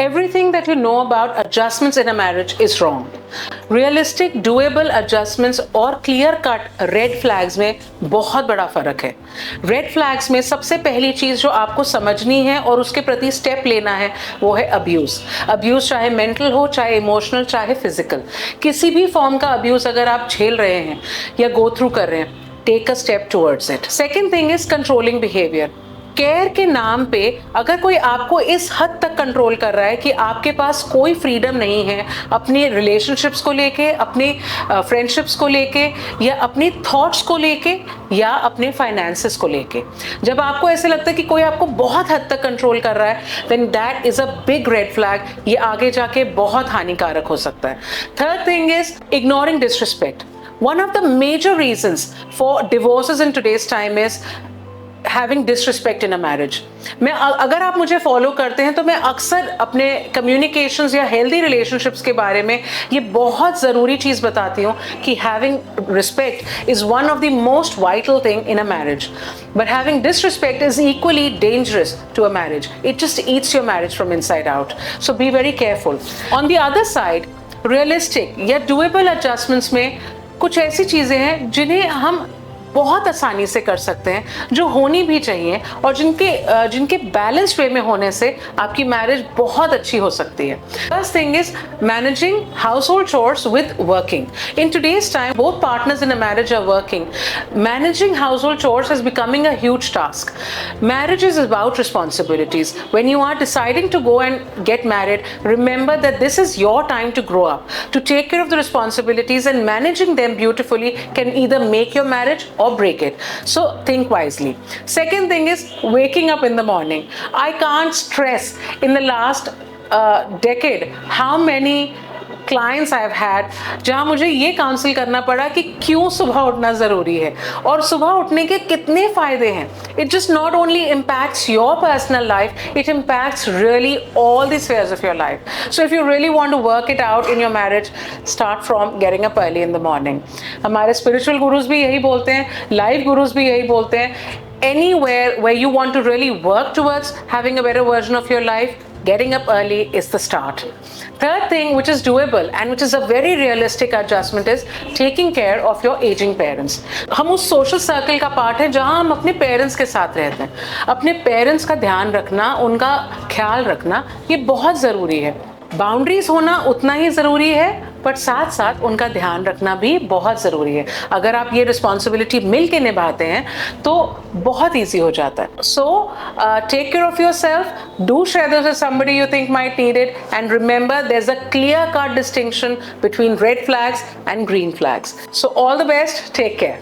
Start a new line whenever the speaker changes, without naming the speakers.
Everything that you know about adjustments in a marriage is wrong. Realistic, doable adjustments और clear cut red flags में बहुत बड़ा फर्क है. Red flags में सबसे पहली चीज जो आपको समझनी है और उसके प्रति स्टेप लेना है वो है अब्यूज. अब्यूज चाहे मेंटल हो, चाहे इमोशनल, चाहे फिजिकल, किसी भी फॉर्म का अब्यूज अगर आप झेल रहे हैं या गो थ्रू कर रहे हैं, take a step towards it. Second thing is controlling behaviour. Care के नाम पे अगर कोई आपको इस हद तक कंट्रोल कर रहा है कि आपके पास कोई फ्रीडम नहीं है अपनी रिलेशनशिप्स को लेके, अपनी फ्रेंडशिप्स को लेके, या अपनी थॉट्स को लेके, या अपने फाइनेंसेस को लेके, जब आपको ऐसे लगता है कि कोई आपको बहुत हद तक कंट्रोल कर रहा है, then that is a big red flag. ये आगे जाके बहुत हानिकारक हो सकता है. Third thing is ignoring disrespect. One of the major reasons for divorces in today's time is having disrespect in a marriage. मैं अगर आप मुझे फॉलो करते हैं तो मैं अक्सर अपने कम्युनिकेशंस या हेल्दी रिलेशनशिप्स के बारे में ये बहुत ज़रूरी चीज़ बताती हूँ कि having respect is one of the most vital thing in a marriage. But having disrespect is equally dangerous to a marriage. It just eats your marriage from inside out. So be very careful. On the other side, realistic या doable adjustments में कुछ ऐसी चीज़ें हैं जिन्हें हम बहुत आसानी से कर सकते हैं, जो होनी भी चाहिए और जिनके बैलेंस वे में होने से आपकी मैरिज बहुत अच्छी हो सकती है. First thing is managing household chores with working. In today's time both partners in a marriage are working. Managing household chores is becoming a huge task. Marriage is about responsibilities. When you are deciding to go and get married, remember that this is your time to grow up, to take care of the responsibilities, and managing them beautifully can either make your marriage or break it. So think wisely. Second thing is waking up in the morning. I can't stress in the last decade how many clients I have had जहाँ मुझे ये council करना पड़ा कि क्यों सुबह उठना ज़रूरी है और सुबह उठने के कितने फ़ायदे हैं. It just not only impacts your personal life, it impacts really all the spheres of your life. So if you really want to work it out in your marriage, start from getting up early in the morning. हमारे spiritual gurus भी यही बोलते हैं, life gurus भी यही बोलते हैं. Anywhere where you want to really work towards having a better version of your life, getting up early is the start. Third thing, which is doable and which is a very realistic adjustment, is taking care of your aging parents. हम उस social circle का part है जहाँ हम अपने parents के साथ रहते हैं. अपने पेरेंट्स का ध्यान रखना, उनका ख्याल रखना, ये बहुत ज़रूरी है. बाउंड्रीज होना उतना ही ज़रूरी है, बट साथ साथ उनका ध्यान रखना भी बहुत ज़रूरी है. अगर आप ये रिस्पॉन्सिबिलिटी मिल के निभाते हैं तो बहुत ईजी हो जाता है. So take care of yourself, do share this with somebody you think might need it, and remember there is a clear cut distinction between red flags and green flags. So all the best, take care.